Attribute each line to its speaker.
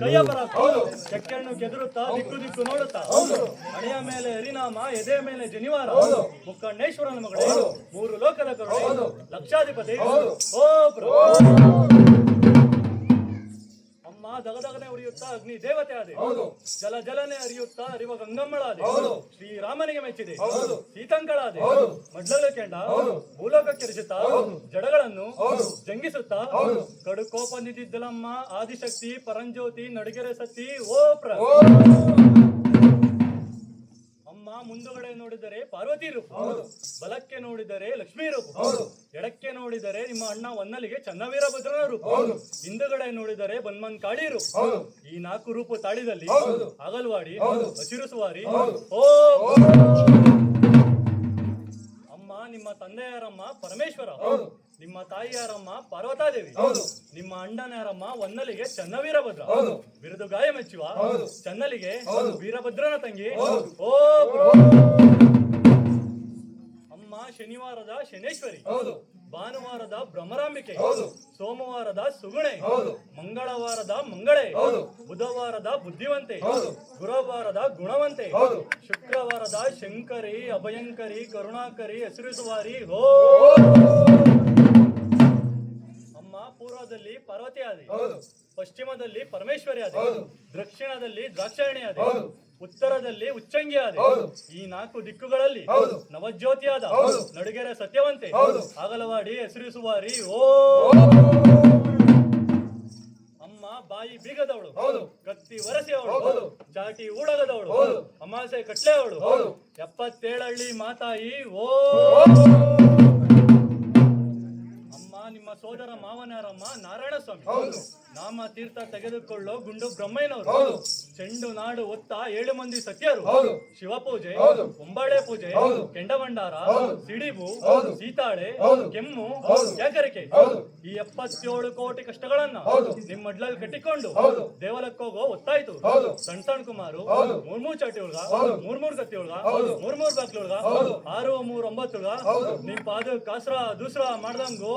Speaker 1: ಕೈಯ ಬರಾಕ ಕೆಕ್ಕೆಣ್ಣು ಕೆದರುತ್ತಾ ದಿಕ್ಕು ದಿಕ್ಕು ನೋಡುತ್ತಾ ಹಣೆಯ ಮೇಲೆ ಹರಿನಾಮ ಎದೆಯ ಮೇಲೆ ಜನಿವಾರ ಮುಕ್ಕಣ್ಣೇಶ್ವರನ ಮಗಳೇ 3 ಲೋಕದ ಕರುಣೆ ಲಕ್ಷಾಧಿಪತಿ ಓ ಅಮ್ಮ ದಗದಗನೆ ಉರಿಯುತ್ತಾ ಅಗ್ನಿ ದೇವತೆ ಆದೆ ಜಲ ಜಲನೆ ಹರಿಯುತ್ತಾ ಹರಿವ ಗಂಗಮ್ಮಳಾದೆ ಶ್ರೀರಾಮನಿಗೆ ಮೆಚ್ಚಿದೆ ಸೀತಂಗಳಾದೆ ಮಡ್ಲಲ್ಲ ಕೆಂಡ ಭೂಲೋಕಕ್ಕೆ ರಚಿತ ಜಡಗಳನ್ನು ಜಂಗಿಸುತ್ತಾ ಕಡು ಕೋಪ ನಿಂತಿದ್ದಲಮ್ಮ ಆದಿಶಕ್ತಿ ಪರಂಜ್ಯೋತಿ ನಡಿಗೆರೆ ಸತ್ತಿ ಓ ಅಮ್ಮ ಮುಂದುಗಡೆ ನೋಡಿದರೆ ಪಾರ್ವತಿ ರೂಪ ಬಲಕ್ಕೆ ನೋಡಿದರೆ ಲಕ್ಷ್ಮೀ ರೂಪ ಎಡಕ್ಕೆ ನೋಡಿದರೆ ನಿಮ್ಮ ಅಣ್ಣ ಹೊನ್ನಲಿಗೆ ಚನ್ನವೀರಭದ್ರನ ರೂಪ ಹಿಂದುಗಡೆ ನೋಡಿದರೆ ಬನ್ಮನ್ ಕಾಳಿ ರೂಪ ಈ 4 ರೂಪ ತಾಳಿದಲ್ಲಿ ಅಗಲ್ವಾಡಿ ಹಸಿರು ಸುವಾರಿ ಓ ಅಮ್ಮ ನಿಮ್ಮ ತಂದೆಯಾರಮ್ಮ ಪರಮೇಶ್ವರ ನಿಮ್ಮ ತಾಯಿಯಾರಮ್ಮ ಪಾರ್ವತಾದೇವಿ ನಿಮ್ಮ ಅಣ್ಣನಾರಮ್ಮ ಹೊನ್ನಲಿಗೆ ಚನ್ನವೀರಭದ್ರ ಬಿರುದು ಗಾಯ ಮೆಚ್ಚುವ ಚನ್ನಲಿಗೆ ವೀರಭದ್ರನ ತಂಗಿ ಓ ಅಮ್ಮ ಶನಿವಾರದ ಶನೇಶ್ವರಿ ಭಾನುವಾರದ ಬ್ರಹ್ಮರಾಂಬಿಕೆ ಸೋಮವಾರದ ಸುಗುಣೆ ಮಂಗಳವಾರದ ಮಂಗಳೇ ಬುಧವಾರದ ಬುದ್ಧಿವಂತೆ ಗುರುವಾರದ ಗುಣವಂತೆ ಶುಕ್ರವಾರದ ಶಂಕರಿ ಅಭಯಂಕರಿ ಕರುಣಾಕರಿ ಹೆಸರಿಸುವಾರಿ ಹೋ ಅಮ್ಮ ಪೂರ್ವದಲ್ಲಿ ಪಾರ್ವತಿ ಆದಿ ಪಶ್ಚಿಮದಲ್ಲಿ ಪರಮೇಶ್ವರಿ ಆದಿ ದಕ್ಷಿಣದಲ್ಲಿ ದ್ರಾಕ್ಷಾಯಣಿ ಆದಿ ಉತ್ತರದಲ್ಲಿ ಉಚ್ಚಂಗಿ ಆದ ಈ 4 ದಿಕ್ಕುಗಳಲ್ಲಿ ನವಜ್ಯೋತಿಯಾದ ನಡುಗೆರೆ ಸತ್ಯವಂತೆ ಆಗಲವಾಡಿ ಹೆಸರಿಸುವಾರಿ ಓ ಅಮ್ಮ ಬಾಯಿ ಬೀಗದವಳು ಕತ್ತಿ ವರಸೆಯವಳು ಚಾಟಿ ಊಡಗದವಳು ಅಮಾಸೆ ಕಟ್ಲೆಯವಳು 77 ಹಳ್ಳಿ ಮಾತಾಯಿ ಓ ನಿಮ್ಮ ಸೋದರ ಮಾವನಾರಮ್ಮ ನಾರಾಯಣ ಸ್ವಾಮಿ ನಾಮ ತೀರ್ಥ ತೆಗೆದುಕೊಳ್ಳೋ ಗುಂಡು ಬ್ರಹ್ಮಯ್ಯನವರು ಚೆಂಡು ನಾಡು ಒತ್ತ 7 ಮಂದಿ ಸತ್ಯರು ಶಿವಪೂಜೆ ಕುಂಬಾಳೆ ಪೂಜೆ ಕೆಂಡಭಂಡಾರ ಸಿಡಿಬು ಸೀತಾಳೆ ಕೆಮ್ಮು ಜಾಗರಿಕೆ ಈ 77 ಕೋಟಿ ಕಷ್ಟಗಳನ್ನ ನಿಮ್ಮ ಮಡ್ಲಲ್ಲಿ ಕಟ್ಟಿಕೊಂಡು ದೇವಲಕ್ಕೋಗೋ ಒತ್ತಾಯ್ತು ಸಣ್ಣ ಕುಮಾರು 3 ಚಾಟಿ ಒಳಗ 3 ಕತ್ತಿ ಒಳಗ 3 ಬಾಕ್ಲಿ ಒಳಗ 6 3 9 ಒಳಗ ನಿಮ್ ಪಾದ ಕಾಸ್ರ ದೂಸ್ರ ಮಾಡ್ದಂಗೋ